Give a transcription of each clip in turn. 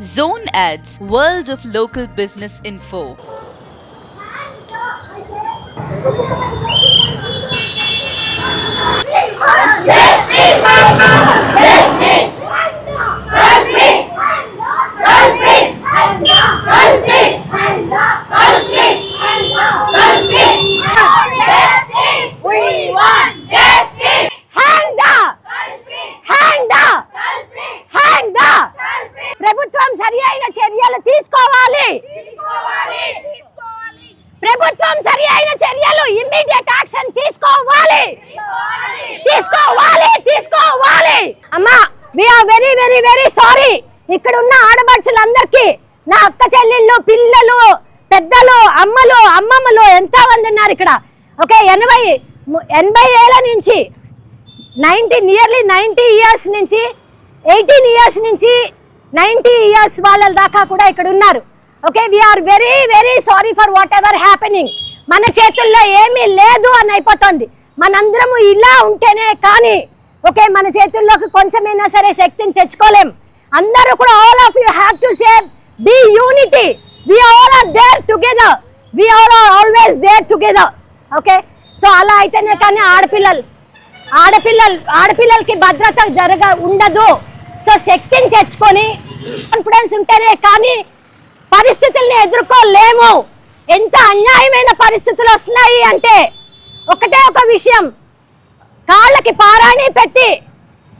Zone Ads, World of Local Business Info. ప్రభుత్వం సరియైన చర్యలు తీసుకోవాలి. ప్రభుత్వం సరియైన చర్యలు ఇమ్మీడియట్ యాక్షన్ తీసుకోవాలి. అమ్మా we are very very very sorry. ఇక్కడ ఉన్న ఆడపడుచులందరికీ, నా అక్క చెల్లెళ్ళు, పిల్లలు, పెద్దలు, అమ్మలు, అమ్మమ్మలు ఎంతో మంది ఉన్నారు ఇక్కడ. ఓకే, 80 ఏళ్ళ నుంచి 90 ఇయర్స్ నుంచి 18 ఇయర్స్ నుంచి 90 ఇయర్స్ వాళ్ళ దాకా కూడా ఇక్కడ ఉన్నారు. Okay, we are very very sorry for whatever happening. మన చేతుల్లో ఏమీ లేదు అని అయిపోతుంది. మనందరము ఇలా ఉంటేనే కానీ ఓకే మన చేతుల్లోకి కొంచెమైనా సరే శక్తిని తెచ్చుకోలేం. అందరూ కూడా all of you have to say be unity. We all are there together. We all are always there together. Okay, so అలా అయితేనే కానీ ఆడపిల్లలకి భద్రత ఉండదు. సో శక్తిని తెచ్చుకొని కాన్ఫిడెన్స్ ఉంటేనే కానీ పరిస్థితుల్ని ఎదుర్కోలేము. ఎంత అన్యాయమైన పరిస్థితులు వస్తున్నాయి అంటే ఒకటే ఒక విషయం, కాళ్ళకి పారాణి పెట్టి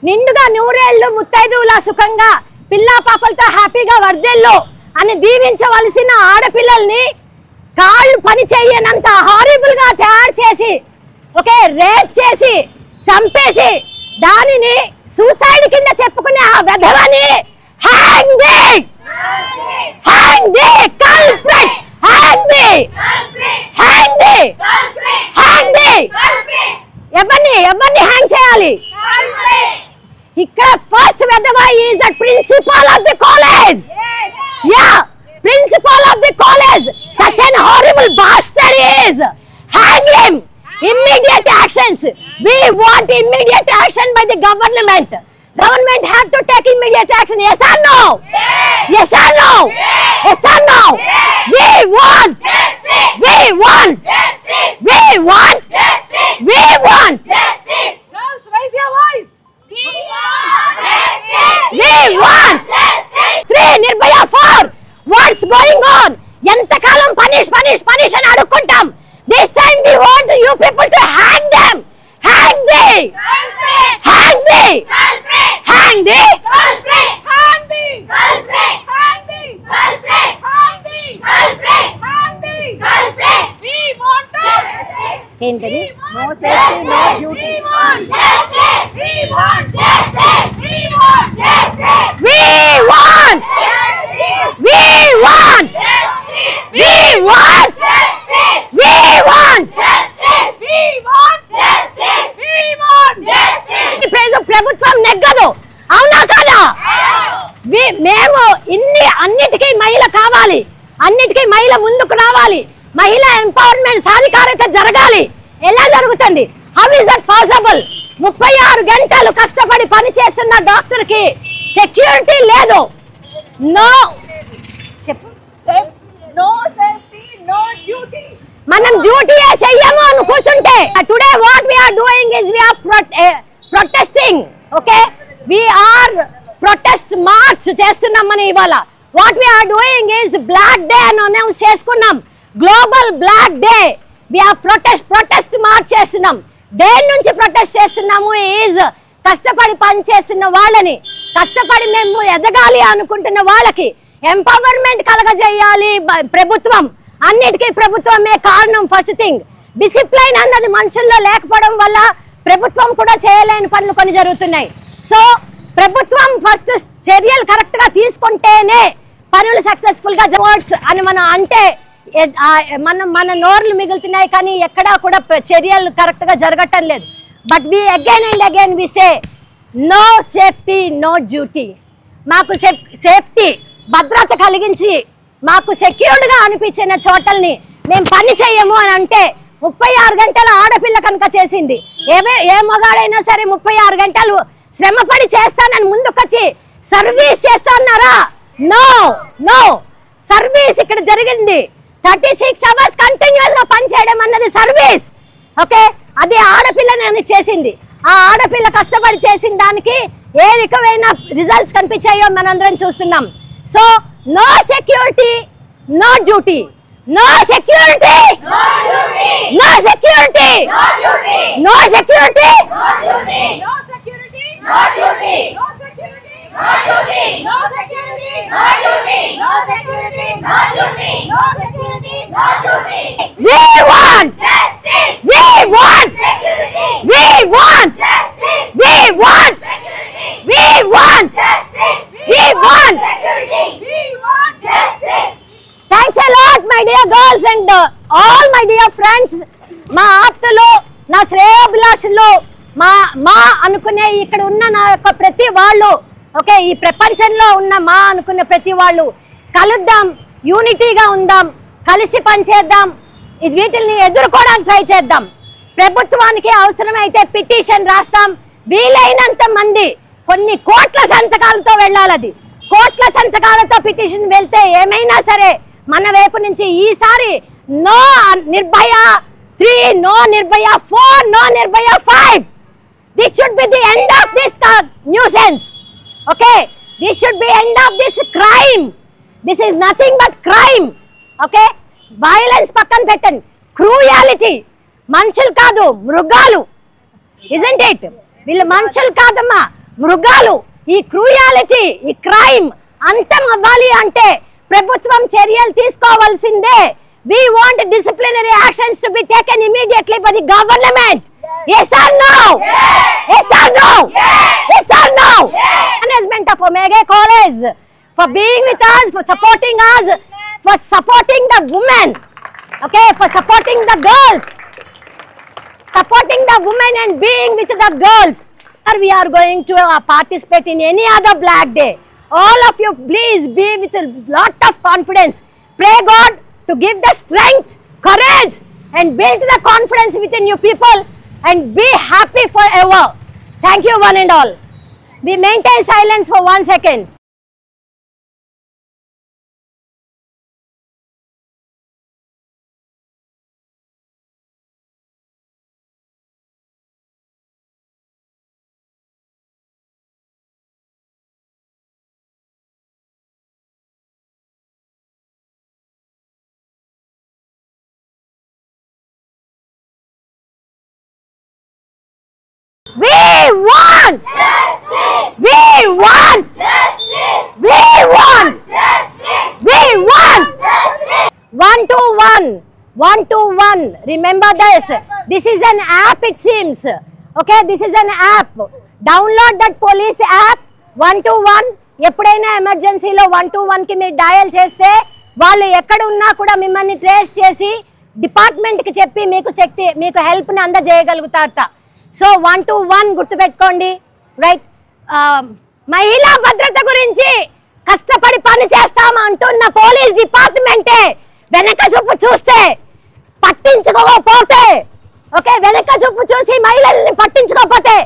నిండుగా 100 ఏళ్ళు ముత్తైదువులా సుఖంగా పిల్లా పాపలతో హ్యాపీగా వర్ధిల్లు అని దీవించవలసిన ఆడపిల్లల్ని కాళ్ళు పని చేయనంత హారిబుల్ గా తయారు చేసి ఓకే రేప్ చేసి చంపేసి దానిని సూసైడ్ కింద చెప్పుకునే ఆ వెధవని హ్యాంగ్ ది కల్ప్రిట్, ఎవరిని హ్యాంగ్ చేయాలి? ఇక్కడ ఫస్ట్ వెధవ is the principal of the college. Principal of the college, such an horrible bastard is. Hang him. Immediate actions. We want immediate action by the government. Government have to take immediate action. Yes or no? Yes or no? Yes or no? We want justice. We want justice. We want justice. We want justice. Girls, raise your voice. We want justice. We want justice. 3 Nirbhaya 4. What's going on? ఎంతకాలం punish అని అడుక్కుంటాం. This time we want you people to hang them. Hang the culprit. Hang the culprit. Hang the culprit. Hang the culprit. hang the Culprit. hang the Culprit. hang the Culprit. We want justice. ఏంటది? No safety, no duty. We want justice. We want justice. We want justice. We want. We want. We want. We want. We want justice. We want justice. ప్రభుత్వం నెగ్గదు, అవునా కాదా? మేము అన్నిటికీ మహిళ కావాలి, అన్నిటికీ మహిళ ముందుకు రావాలి, మహిళా ఎంపవర్మెంట్ సాధికారత జరగాలి. ఎలా జరుగుతుంది? How is that possible? 36 గంటలు కష్టపడి పని చేస్తున్న డాక్టర్ కి సెక్యూరిటీ లేదు. నో చెప్పు. No safety, no duty. మనం డ్యూటీయే చెయ్యము అని కూర్చుంటే today what we are doing is we are protesting. Okay, we are protest march చేస్తున్నాం. మనం ఇవాళ what we are doing is black day అని అనౌన్స్ చేసుకున్నాం. Global black day. We are protest march చేస్తున్నాం. దేని నుంచి ప్రొటెస్ట్ చేస్తున్నాము? ఈజ్ కష్టపడి పని చేస్తున్న వాళ్ళని, కష్టపడి మేము ఎదగాలి అనుకుంటున్న వాళ్ళకి ఎంపవర్మెంట్ కలగజేయాలి ప్రభుత్వం. అన్నిటికీ ప్రభుత్వమే కారణం. ఫస్ట్ థింగ్, డిసిప్లైన్ అన్నది మనుషుల్లో లేకపోవడం వల్ల ప్రభుత్వం కూడా చేయలేని పనులు కొన్ని జరుగుతున్నాయి. సో ప్రభుత్వం ఫస్ట్ చర్యలు కరెక్ట్ గా తీసుకుంటేనే పనులు సక్సెస్ఫుల్ గా జరగవచ్చు అని మనం అంటే మన నోర్లు మిగులుతున్నాయి కానీ ఎక్కడా కూడా చర్యలు కరెక్ట్ గా జరగటం లేదు. But we again and again we say no safety, no duty. మాకు సేఫ్టీ, భద్రత కలిగించి మాకు సెక్యూర్డ్ గా అనిపించిన చోటల్ని మేము పని చెయ్యము అని అంటే 36 గంటల ఆడపిల్ల కనుక చేసింది. ఏ మగాడైనా సరే 36 గంటలు శ్రమపడి చేస్తానని ముందుకొచ్చి సర్వీస్ చేస్తాన్నారా? నో నో సర్వీస్ ఇక్కడ జరిగింది 36 hours కంటిన్యూస్ గా పనిచేయడం అన్నది సర్వీస్. ఓకే, అది ఆడపిల్లని చేసింది. ఆ ఆడపిల్ల కష్టపడి చేసిన దానికి ఏ రకమైన రిజల్ట్స్ కనిపించాయో మనందరం చూస్తున్నాం. So no security no duty, no security no security no security We want justice. We want security. We want justice. We want security. We want justice. We want security. We want justice. Thanks a lot, my dear girls and all my dear friends. మా ఆప్తులు, నా శ్రేయోభిలాషులు, మా అనుకునే ఇక్కడ ఉన్న నా యొక్క ప్రతి వాళ్ళు, ఓకే, ఈ ప్రపంచంలో ఉన్న మా అనుకునే ప్రతి వాళ్ళు కలుద్దాం, యూనిటీగా ఉందాం, కలిసి పనిచేద్దాం, వీటిని ఎదుర్కోవడానికి ట్రై చేద్దాం. ప్రభుత్వానికి అవసరమైతే పిటిషన్ రాస్తాం. వీలైనంత మంది కొన్ని కోట్ల సంతకాలతో వెళ్ళాలి. అది కోట్ల సంతకాలతో పిటిషన్ వెళ్తే ఏమైనా సరే మన వైపు నుంచి ఈసారి no Nirbhaya 3, no Nirbhaya 4, no Nirbhaya 5. This should be the end of this nuisance. Okay, this should be end of this crime. This is nothing but crime. Okay, violence పక్కన పెట్టండి, క్రూయాలిటీ. మనుషులు కాదు మృగాలు, isn't it? వీళ్ళు మనుషులు కాదమ్మా, మృగాలు. ఈ క్రూయాలిటీ, ఈ క్రైమ్ అంతం అవ్వాలి అంటే ప్రభుత్వం చర్యలు తీసుకోవాల్సిందే. We want disciplinary actions to be taken immediately by the government. Yes or no? Yes or no? Yes or no? Management of Omega College for being with us, for supporting us, for supporting the women, okay, for supporting the girls, supporting the women and being with the girls. We are going to participate in any other Black Day. All of you please be with a lot of confidence. Pray God to give the strength, courage and build the confidence within you people and be happy forever. Thank you one and all. We maintain silence for 1 second. We want justice. We want justice. We want justice. We want justice. 1 to 1. 1 to 1. Remember this. This is an app, it seems. Okay, this is an app. Download that police app. 1 to 1. ఎప్పుడైనా ఎమర్జెన్సీలో 1 to 1 కి మీరు dial చేస్తే వాళ్ళు ఎక్కడ ఉన్నా కూడా మిమ్మల్ని ట్రేస్ చేసి డిపార్ట్మెంట్కి చెప్పి మీకు హెల్ప్ని అందజేయగలుగుతారట. సో 1 to 1 గుర్తుపెట్టుకోండి, రైట్? మహిళా భద్రత గురించి కష్టపడి పని చేస్తామంటున్న పోలీస్ డిపార్ట్మెంటే వెనక చూపు చూస్తే, పట్టించుకోకపోతే, ఓకే, వెనక చూపు చూసి మహిళల్ని పట్టించుకోకపోతే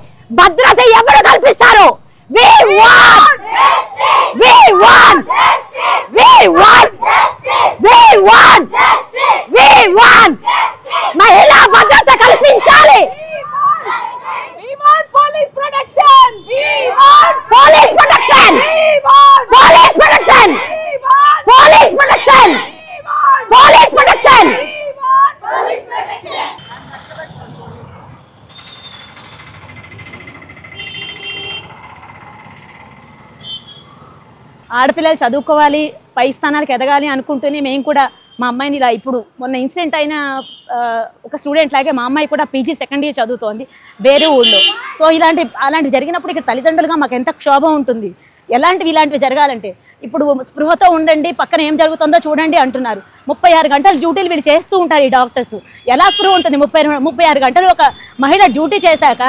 భద్రత ఎవరు కల్పిస్తారు? We want justice. We want justice. We want justice. We want justice. We want justice. మహిళా భద్రత కల్పించాలి. Police protection! We want police protection! We want police protection! We want police protection! We want police protection! We want police protection! ఆడపిల్లలు చదువుకోవాలి, పై స్థానాలకు ఎదగాలి అనుకుంటూనే మేము కూడా మా అమ్మాయిని ఇలా ఇప్పుడు మొన్న ఇన్సిడెంట్ అయిన ఒక స్టూడెంట్ లాగే మా అమ్మాయి కూడా పీజీ సెకండ్ ఇయర్ చదువుతోంది వేరే ఊళ్ళో. సో అలాంటి జరిగినప్పుడు ఇక్కడ తల్లిదండ్రులుగా మాకు ఎంత క్షోభం ఉంటుంది. ఇలాంటివి జరగాలంటే ఇప్పుడు స్పృహతో ఉండండి, పక్కన ఏం జరుగుతుందో చూడండి అంటున్నారు. 36 గంటలు డ్యూటీలు వీళ్ళు చేస్తూ ఉంటారు ఈ డాక్టర్స్. ఎలా స్పృహ ఉంటుంది? 36 గంటలు ఒక మహిళ డ్యూటీ చేశాక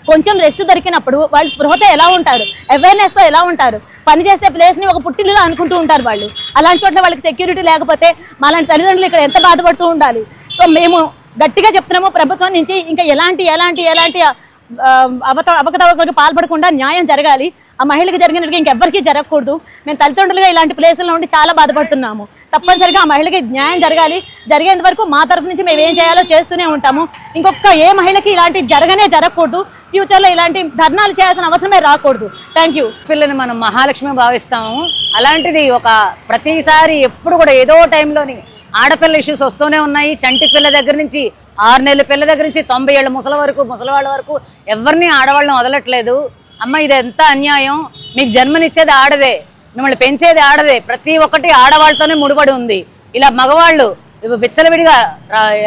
కొంచెం రెస్ట్ దొరికినప్పుడు వాళ్ళు స్పృహతో ఎలా ఉంటారు, అవేర్నెస్తో ఎలా ఉంటారు? పనిచేసే ప్లేస్ని ఒక పుట్టిల్లుగా అనుకుంటూ ఉంటారు వాళ్ళు. అలాంటి చోట్ల వాళ్ళకి సెక్యూరిటీ లేకపోతే మాలాంటి తల్లిదండ్రులు ఇక్కడ ఎంత బాధపడుతూ ఉండాలి. సో మేము గట్టిగా చెప్తున్నాము ప్రభుత్వం నుంచి ఇంకా ఎలాంటి అవకతవకలకు పాల్పడకుండా న్యాయం జరగాలి. ఆ మహిళకి జరిగినట్టుగా ఇంకెవ్వరికీ జరగకూడదు. మేము తల్లిదండ్రులుగా ఇలాంటి ప్లేసుల్లో ఉండి చాలా బాధపడుతున్నాము. తప్పనిసరిగా ఆ మహిళకి న్యాయం జరగాలి. జరిగేంత వరకు మా తరఫు నుంచి మేము ఏం చేయాలో చేస్తూనే ఉంటాము. ఇంకొక ఏ మహిళకి ఇలాంటి జరగకూడదు. ఫ్యూచర్లో ఇలాంటి ధర్నాలు చేయాల్సిన అవసరమే రాకూడదు. Thank you. పిల్లని మనం మహాలక్ష్మి భావిస్తాము. అలాంటిది ఒక ప్రతిసారి ఎప్పుడు కూడా ఏదో టైంలోని ఆడపిల్ల ఇష్యూస్ వస్తూనే ఉన్నాయి. చంటి పిల్ల దగ్గర నుంచి 6 నెలల పిల్ల దగ్గర నుంచి 90 ఏళ్ళ ముసలివాళ్ళ వరకు ఎవరిని ఆడవాళ్ళని వదలట్లేదు. అమ్మ ఇది ఎంత అన్యాయం. మీకు జన్మనిచ్చేది ఆడదే, మిమ్మల్ని పెంచేది ఆడదే. ప్రతి ఒక్కటి ఆడవాళ్ళతోనే ముడిపడి ఉంది. ఇలా మగవాళ్ళు విచ్చలవిడిగా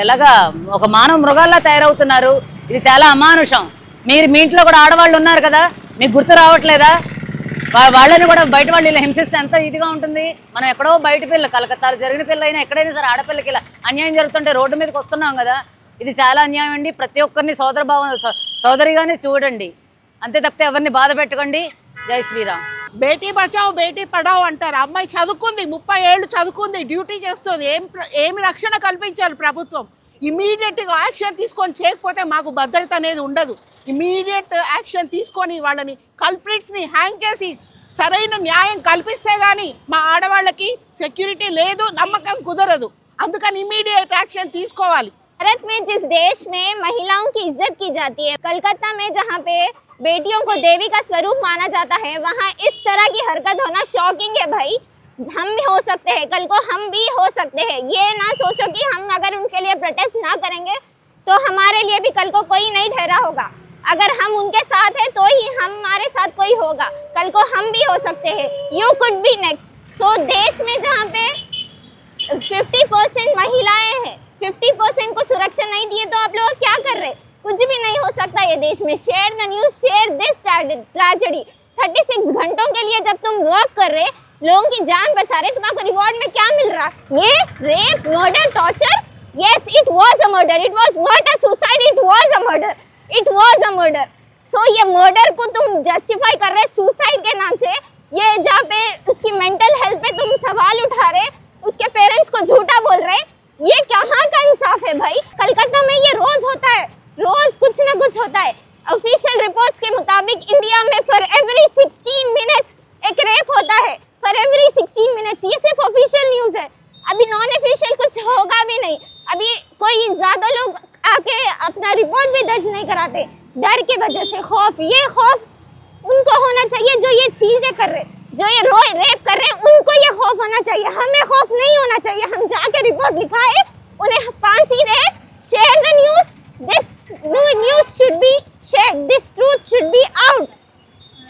ఎలాగా ఒక మానవ మృగాల్లా తయారవుతున్నారు. ఇది చాలా అమానుషం. మీరు మీ ఇంట్లో కూడా ఆడవాళ్ళు ఉన్నారు కదా, మీకు గుర్తు రావట్లేదా? వాళ్ళని కూడా బయట వాళ్ళు ఇలా హింసిస్తే ఎంత ఇదిగా ఉంటుంది. మనం ఎక్కడో బయట పిల్ల కలకత్తాలో జరిగిన పిల్ల అయినా ఎక్కడైనా సరే ఆడపిల్లకి ఇలా అన్యాయం జరుగుతుంటే రోడ్డు మీదకి వస్తున్నాం కదా. ఇది చాలా అన్యాయం అండి. ప్రతి ఒక్కరిని సోదరిగానే చూడండి, అంతే తప్పితే ఎవరిని బాధ పెట్టకండి. జై శ్రీరామ్. బేటీ బచాओ బేటీ పడాओ అంటారు. అమ్మాయి చదువుకుంది, 30 ఏళ్ళు చదువుకుంది, డ్యూటీ చేస్తుంది. ఏమి రక్షణ కల్పించాలి ప్రభుత్వం? ఇమీడియట్గా యాక్షన్ తీసుకొని చేయకపోతే మాకు భద్రత అనేది ఉండదు. ఇమీడియట్ యాక్షన్ తీసుకొని వాళ్ళని కల్ప్రిట్స్ని హ్యాంగ్ చేసి సరైన న్యాయం కల్పిస్తే గానీ మా ఆడవాళ్ళకి సెక్యూరిటీ లేదు, నమ్మకం కుదరదు. అందుకని ఇమీడియట్ యాక్షన్ తీసుకోవాలి. भारत में जिस देश में महिलाओं की इज्जत की जाती है, कलकत्ता में जहाँ पे बेटियों को देवी का स्वरूप माना जाता है, वहाँ इस तरह की हरकत होना शॉकिंग है भाई। हम भी हो सकते हैं, कल को हम भी हो सकते हैं। ये ना सोचो कि हम अगर उनके लिए प्रोटेस्ट ना करेंगे तो हमारे लिए भी कल को कोई नहीं ठहरा होगा। अगर हम उनके साथ हैं तो ही हमारे साथ कोई होगा, कल को हम भी हो सकते हैं। You could be next. तो देश में जहाँ पे 50% महिलाएं हैं, 50% को सुरक्षा नहीं दिए तो आप लोग क्या कर रहे? कुछ भी नहीं हो सकता ये देश में। Share the news, share this tragedy. 36 घंटों के लिए जब तुम वर्क कर रहे, लोगों की जान बचा रहे, तुम्हारे रिवॉर्ड में क्या मिल रहा? ये rape, murder, torture. Yes, it was a murder, it was not a suicide, it was a murder, it was a murder. So ये मर्डर को तुम जस्टिफाई कर रहे सुसाइड के नाम से। ये जहाँ पे उसकी मेंटल हेल्थ पे तुम सवाल उठा रहे, उसके पेरेंट्स को झूठा बोल रहे, ये कहाँ का इंसाफ है भाई? कलकत्ता में ये रोज होता है, रोज कुछ ना कुछ होता है। ऑफिशियल रिपोर्ट्स के मुताबिक इंडिया में फॉर एवरी 16 मिनट्स एक रेप होता है, फॉर एवरी 16 मिनट्स। ये सिर्फ ऑफिशियल न्यूज है, अभी नॉन ऑफिशियल कुछ होगा भी नहीं। अभी कोई ज्यादा लोग आके अपना रिपोर्ट भी दर्ज नहीं कराते डर की वजह से। खौफ, ये खौफ उनको होना चाहिए जो ये चीजें कर रहे, जो ये रेप कर रहे हैं, उनको ये खौफ होना चाहिए। हमें खौफ नहीं होना चाहिए। हम जाके रिपोर्ट लिखाए, उन्हें फांसी दे। Share the news, this news should be shared, this truth should be out.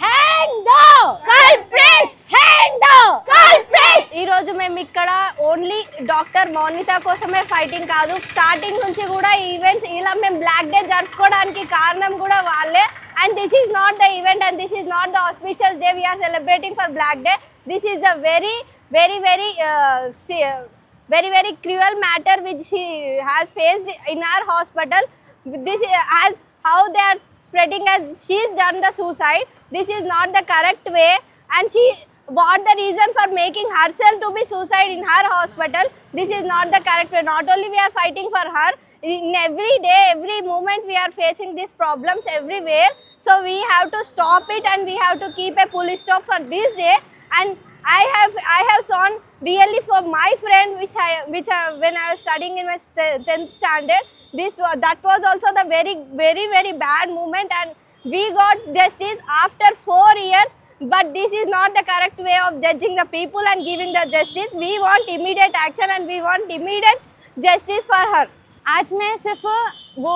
Hang the culprits! Hang the culprits! ఈ రోజు మేము ఇక్కడ ఓన్లీ డాక్టర్ మౌనిత కోసమే ఫైటింగ్ కాదు, స్టార్టింగ్ నుంచి కూడా ఈవెంట్స్ ఇలా మేము బ్లాక్ డే జరుపుకోవడానికి కారణం కూడా వాళ్ళే. And this is not the event and this is not the auspicious day we are celebrating for black day. This is the very very very very cruel matter which she has faced in our hospital. This as how they are spreading as she's done the suicide. This is not the correct way, and she what the reason for making herself to be suicide in her hospital. This is not the correct way. Not only we are fighting for her, in every day, every moment we are facing these problems everywhere. So we have to stop it and we have to keep a full stop for this day. And I have seen really for my friend which when I was studying in my 10th standard, that was also the very bad moment, and we got justice after 4 years. But this is not the correct way of judging the people and giving the justice. We want immediate action and we want immediate justice for her. आज मैं सिर्फ वो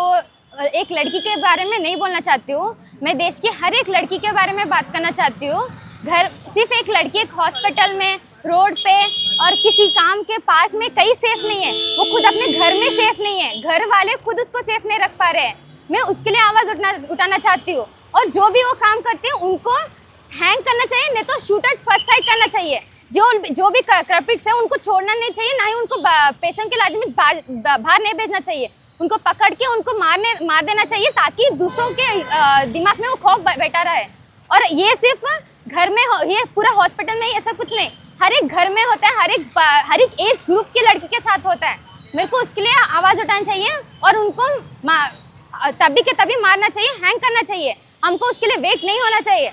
एक लड़की के बारे में नहीं बोलना चाहती हूँ, मैं देश की हर एक लड़की के बारे में बात करना चाहती हूँ। घर सिर्फ एक लड़की एक हॉस्पिटल में, रोड पे और किसी काम के पार्क में कहीं सेफ नहीं है। वो खुद अपने घर में सेफ नहीं है, घर वाले खुद उसको सेफ नहीं रख पा रहे हैं। मैं उसके लिए आवाज़ उठाना चाहती हूँ। और जो भी वो काम करते हैं उनको हैंग करना चाहिए, नहीं तो शूट एट फर्स्ट साइट करना चाहिए। जो भी कल्प्रिट्स है उनको छोड़ना नहीं चाहिए, ना ही उनको पेशेंट के इलाज में बाहर नहीं भेजना चाहिए। उनको पकड़ के उनको मार देना चाहिए ताकि दूसरों के दिमाग में वो खौफ बैठा रहे। और ये सिर्फ घर में ये पूरा हॉस्पिटल में ही ऐसा कुछ नहीं, हर एक घर में होता है, हर एक एज ग्रुप की लड़की के साथ होता है। मेरे को उसके लिए आवाज़ उठानी चाहिए और उनको तभी के तभी मारना चाहिए, हैंग करना चाहिए। हमको उसके लिए वेट नहीं होना चाहिए।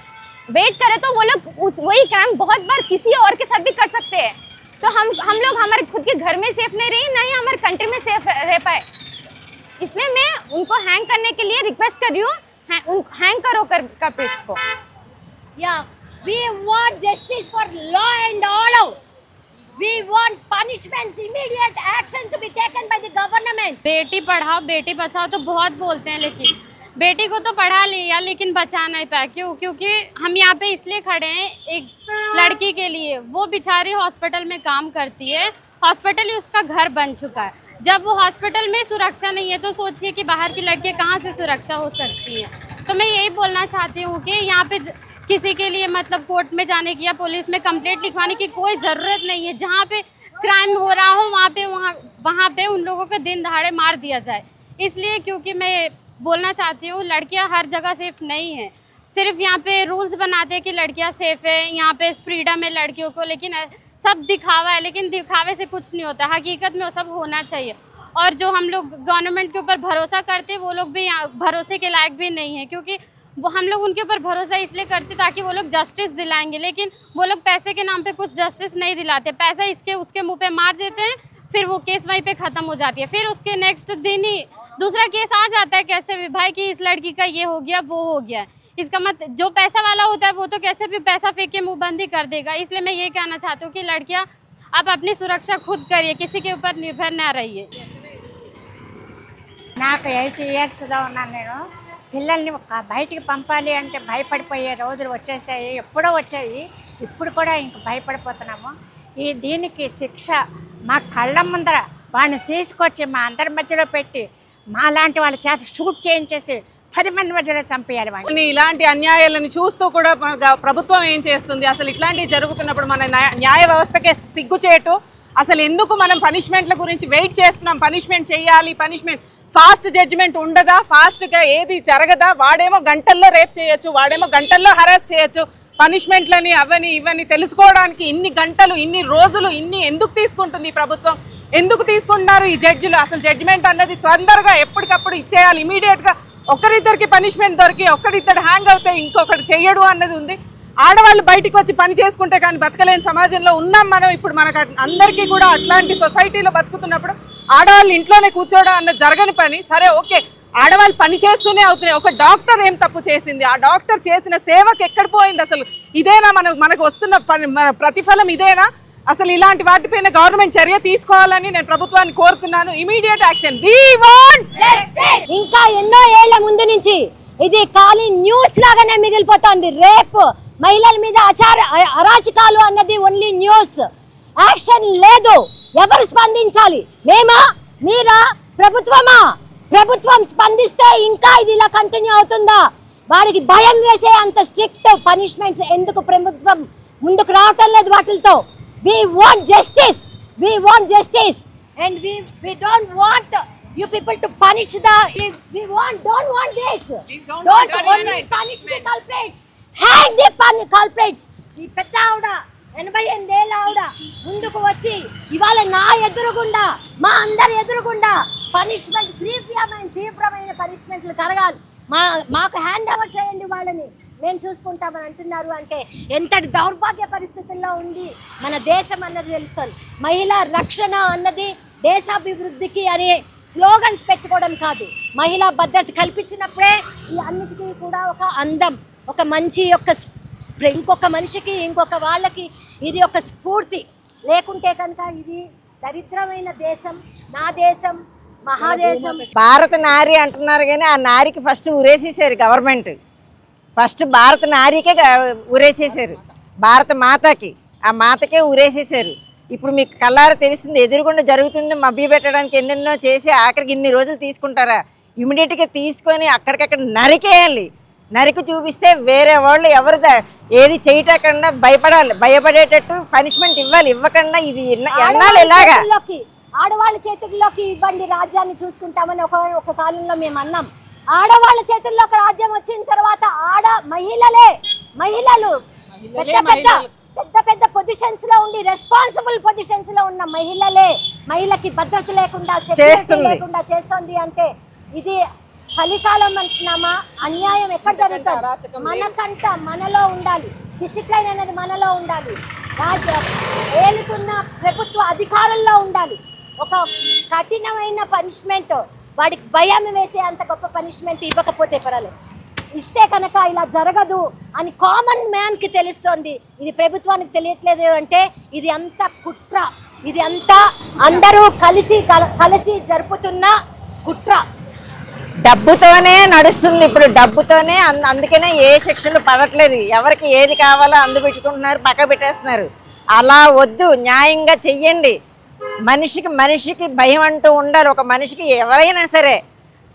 वेट करे तो वो लोग वही क्राइम बहुत बार किसी और के साथ भी कर सकते हैं। तो हम लोग हमारे खुद के घर में सेफ नहीं रहे, नहीं हमारे कंट्री में सेफ रह पाए। इसलिए मैं उनको हैंग करने के लिए रिक्वेस्ट कर रही हूँ, हैंग करो कल्प्रिट्स को। Yeah, we want justice for law and order. We want punishments, immediate action to be taken by the government. Beti Padhao Beti Bachao तो बहुत बोलते हैं, लेकिन बेटी को तो पढ़ा लिया लेकिन बचा नहीं पाया। क्योंकि हम यहाँ पे इसलिए खड़े हैं एक लड़की के लिए। वो बेचारी हॉस्पिटल में काम करती है, हॉस्पिटल ही उसका घर बन चुका है। जब वो हॉस्पिटल में सुरक्षा नहीं है तो सोचिए कि बाहर की लड़कियाँ कहाँ से सुरक्षा हो सकती है। तो मैं यही बोलना चाहती हूँ कि यहाँ पे किसी के लिए मतलब कोर्ट में जाने की या पुलिस में कंप्लेंट लिखवाने की कोई ज़रूरत नहीं है। जहाँ पे क्राइम हो रहा हो वहाँ पे उन लोगों को दिन दहाड़े मार दिया जाए। इसलिए क्योंकि मैं बोलना चाहती हूँ लड़कियाँ हर जगह सेफ नहीं हैं। सिर्फ यहाँ पे रूल्स बनाते हैं कि लड़कियाँ सेफ है, यहाँ पे फ्रीडम है लड़कियों को, लेकिन सब दिखावा है। लेकिन दिखावे से कुछ नहीं होता, हकीकत में वो सब होना चाहिए। और जो हम लोग गवर्नमेंट के ऊपर भरोसा करते वो लोग भी भरोसे के लायक भी नहीं है, क्योंकि वो हम लोग उनके ऊपर भरोसा इसलिए करते ताकि वो लोग जस्टिस दिलाएंगे, लेकिन वो लोग पैसे के नाम पे कुछ जस्टिस नहीं दिलाते। पैसा इसके उसके मुंह पे मार देते हैं, फिर वो केस वहीं पे ख़त्म हो जाती है। फिर उसके नेक्स्ट दिन ही दूसरा केस आ जाता है कैसे भी भाई कि इस लड़की का ये हो गया वो हो गया। इसका मतलब जो पैसा वाला होता है वो तो कैसे भी पैसा फेंक के मुँहबंदी कर देगा। इसलिए मैं ये कहना चाहती हूँ कि लड़कियाँ आप अपनी सुरक्षा खुद करिए, किसी के ऊपर निर्भर ना रहिए। నాకు 80 ఇయర్స్గా ఉన్నాను నేను। పిల్లల్ని బయటికి పంపాలి అంటే భయపడిపోయే రోజులు వచ్చేసాయి, ఎప్పుడో వచ్చాయి, ఇప్పుడు కూడా ఇంక భయపడిపోతున్నాము। దీనికి శిక్ష మా కళ్ళ ముందర వాడిని తీసుకొచ్చి మా అందరి మధ్యలో పెట్టి మా లాంటి వాళ్ళ చేత షూట్ చేయించేసి 10 మంది మధ్యలో చంపేయాలి వాడిని। ఇలాంటి అన్యాయాలను చూస్తూ కూడా ప్రభుత్వం ఏం చేస్తుంది? అసలు ఇట్లాంటివి జరుగుతున్నప్పుడు మన న్యాయ వ్యవస్థకే సిగ్గుచేటు। అసలు ఎందుకు మనం పనిష్మెంట్ల గురించి వెయిట్ చేస్తున్నాం? పనిష్మెంట్ చేయాలి, పనిష్మెంట్ ఫాస్ట్ జడ్జిమెంట్ ఉండదా? ఫాస్ట్గా ఏది జరగదా? వాడేమో గంటల్లో రేప్ చేయొచ్చు, వాడేమో గంటల్లో హరాస్ చేయొచ్చు। పనిష్మెంట్లని అవని ఇవన్నీ తెలుసుకోవడానికి ఇన్ని గంటలు, ఇన్ని రోజులు, ఇన్ని ఎందుకు తీసుకుంటుంది ఈ ప్రభుత్వం? ఎందుకు తీసుకుంటున్నారు ఈ జడ్జిలు? అసలు జడ్జిమెంట్ అన్నది తొందరగా ఎప్పటికప్పుడు ఇచ్చేయాలి, ఇమీడియట్గా। ఒకరిద్దరికి పనిష్మెంట్ దొరికి ఒకరిద్దరు హ్యాంగ్ అవుతే ఇంకొకటి చెయ్యడు అన్నది ఉంది। ఆడవాళ్ళు బయటికి వచ్చి పని చేసుకుంటే కానీ బతకలేని సమాజంలో ఉన్నాం మనం ఇప్పుడు। మనకు అందరికీ కూడా అట్లాంటి సొసైటీలో బతుకుతున్నప్పుడు ఆడవాళ్ళు ఇంట్లోనే కూర్చోవడం అన్నది జరగని పని। సరే ఓకే, ఆడవాళ్ళు పని చేస్తూనే అవుతున్నాయి। ఒక డాక్టర్ ఏం తప్పు చేసింది? ఆ డాక్టర్ చేసిన సేవకు ఎక్కడ పోయింది? అసలు ఇదేనా మనకు వస్తున్న ప్రతిఫలం ఇదేనా? అసలు ఇలాంటి వాటిపైన గవర్నమెంట్ చర్య తీసుకోవాలని నేను ప్రభుత్వాన్ని కోరుతున్నాను। Immediate action we want justice. ఇంకా ఎన్నో ఏళ్ల ముందు నుంచి ఇది ఖాళీ న్యూస్ లాగానే మిగిలిపోతుంది। రేప్, మహిళల మీద అరాచకాలు అన్నది ఓన్లీ న్యూస్, యాక్షన్ లేదు। ఎవరు స్పందించాలి? మేమా, మీరా, ప్రభుత్వమా? ప్రభుత్వం స్పందిస్తే ఇంకా ఇది ఇలా కంటిన్యూ అవుతుందా? వాడికి భయం వేసే అంత స్ట్రిక్ట్ పనిష్మెంట్స్ ఎందుకు ప్రభుత్వం ముందుకు రావటం లేదు వాటితో? We want justice. We want justice, and we don't want you people to punish the. Don't want this. Don't only punish the culprits. Hang the culprits. ఈ పెద్ద ఆవిడ 88 ఏళ్ళ ఆవిడ ముందుకు వచ్చి ఇవాళ నా ఎదురుగుండా, మా అందరి ఎదురుగుండా పనిష్మెంట్ తీవ్రమైన పనిష్మెంట్లు కరగాలి, మాకు హ్యాండ్ ఓవర్ చేయండి వాళ్ళని, మేము చూసుకుంటామని అంటున్నారు అంటే ఎంతటి దౌర్భాగ్య పరిస్థితుల్లో ఉంది మన దేశం అన్నది తెలుస్తుంది। మహిళా రక్షణ అన్నది దేశాభివృద్ధికి అనే స్లోగన్స్ పెట్టుకోవడం కాదు, మహిళా భద్రత కల్పించినప్పుడే ఈ అన్నిటికీ కూడా ఒక అందం, ఒక మంచి యొక్క ఇంకొక మనిషికి ఇంకొక వాళ్ళకి ఇది ఒక స్ఫూర్తి। లేకుంటే కనుక ఇది దరిద్రమైన దేశం, నా దేశం, మహాదేశం। భారత నారి అంటున్నారు కానీ ఆ నారికి ఫస్ట్ ఉరేసేసారు గవర్నమెంట్, ఫస్ట్ భారత నారికే ఉరేసేసారు, భారత మాతకి, ఆ మాతకే ఉరేసేసారు। ఇప్పుడు మీకు కళ్ళారా తెలుస్తుంది, ఎదురుగుండా జరుగుతుంది, మభ్య పెట్టడానికి ఎన్నెన్నో చేసి ఆఖరికి ఇన్ని రోజులు తీసుకుంటారా? ఇమీడియట్గా తీసుకొని అక్కడికక్కడ నరికేయాలి, నరికి చూపిస్తే వేరే వాళ్ళు ఎవరిదా ఏది చేయటకుండా భయపడేటట్టు పనిష్మెంట్ ఇవ్వాలి, ఇవ్వకుండా ఇది ఎన్నాళ్ళు ఇలాగా ఆడవాళ్ళ చేతుల్లోకి ఇవ్వండి రాజ్యాన్ని చూసుకుంటామని ఒక కాలంలో మేము అన్నాం। ఆడవాళ్ళ చేతుల్లోకి రాజ్యం వచ్చిన తర్వాత మహిళలు పెద్ద పెద్ద పొజిషన్స్ లో ఉండి రెస్పాన్సిబుల్ పొజిషన్స్ లో ఉన్న మహిళకి భద్రత లేకుండా చేస్తోంది అంటే ఇది కలికాలం అంటున్నామా, అన్యాయం ఎక్కడ జరుగుతుంది? మనకంట మనలో ఉండాలి, డిసిప్లైన్ అనేది మనలో ఉండాలి, ఏలుతున్న ప్రభుత్వ అధికారుల్లో ఉండాలి. ఒక కఠినమైన పనిష్మెంట్, వాడికి భయం వేసే అంత గొప్ప పనిష్మెంట్ ఇవ్వకపోతే పర్వాలేదు, ఇస్తే కనుక ఇలా జరగదు అని కామన్ మ్యాన్కి తెలుస్తోంది. ఇది ప్రభుత్వానికి తెలియట్లేదు అంటే ఇది అంతా కుట్ర, ఇది అంతా అందరూ కలిసి జరుపుతున్న కుట్ర. డబ్బుతోనే నడుస్తుంది ఇప్పుడు, డబ్బుతోనే. అందుకనే ఏ శిక్షలు పడట్లేదు, ఎవరికి ఏది కావాలో అందుపెట్టుకుంటున్నారు, పక్క పెట్టేస్తున్నారు. అలా వద్దు, న్యాయంగా చెయ్యండి. మనిషికి భయం అంటూ ఉండాలి. ఒక మనిషికి ఎవరైనా సరే,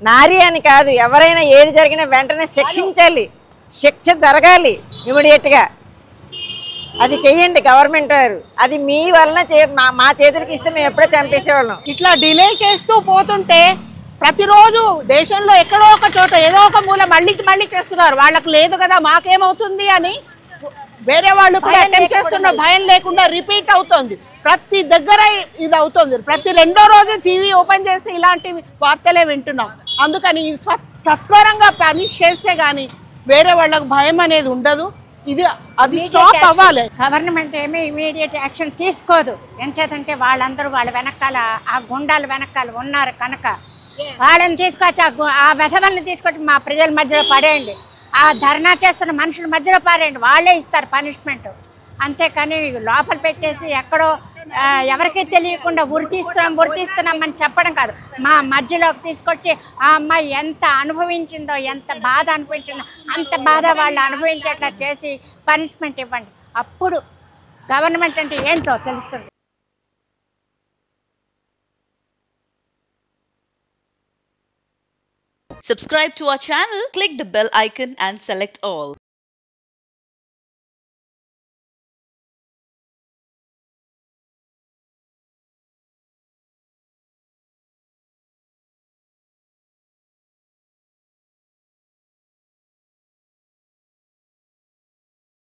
నారి అని కాదు, ఎవరైనా ఏది జరిగినా వెంటనే శిక్షించాలి, శిక్ష జరగాలి ఇమీడియట్గా. అది చెయ్యండి గవర్నమెంట్ వారు. అది మీ వలన మా చేతులకి ఇస్తే మేము ఎప్పుడో చంపేసేవాళ్ళం. ఇట్లా డిలే చేస్తూ పోతుంటే ప్రతిరోజు దేశంలో ఎక్కడో ఒక చోట ఏదో ఒక మూల మళ్ళీ చేస్తున్నారు. వాళ్ళకి లేదు కదా మాకేమవుతుంది అని వేరే వాళ్ళు కూడా అటెంప్ట్ చేస్తున్న భయం లేకుండా రిపీట్ అవుతుంది. ప్రతి దగ్గర ఇది అవుతుంది. ప్రతి రెండో రోజు టీవీ ఓపెన్ చేస్తే ఇలాంటి వార్తలే వింటున్నాం. అందుకని సత్వరంగా పనిష్ చేస్తే గానీ వేరే వాళ్ళకి భయం అనేది ఉండదు. అది స్టాప్ అవ్వాలి. గవర్నమెంట్ ఏమీ ఇమీడియట్ యాక్షన్ తీసుకోదు. ఎంచేతంటే వాళ్ళందరూ వాళ్ళ వెనకాల, ఆ గుండాల వెనకాల ఉన్నారు కనుక వాళ్ళని తీసుకొచ్చి ఆ వెధవల్ని తీసుకొచ్చి మా ప్రజల మధ్యలో పడేయండి, ఆ ధర్నా చేస్తున్న మనుషుల మధ్యలో పారేయండి, వాళ్ళే ఇస్తారు పనిష్మెంట్. అంతేకాని లోపల పెట్టేసి ఎక్కడో ఎవరికీ తెలియకుండా గుర్తిస్తున్నామని చెప్పడం కాదు. మా మధ్యలోకి తీసుకొచ్చి ఆ అమ్మాయి ఎంత అనుభవించిందో, ఎంత బాధ అనుభవించిందో అంత బాధ వాళ్ళు అనుభవించేట్లా చేసి పనిష్మెంట్ ఇవ్వండి. అప్పుడు గవర్నమెంట్ అంటే ఏంటో తెలుస్తుంది. Subscribe to our channel, click the bell icon and select all.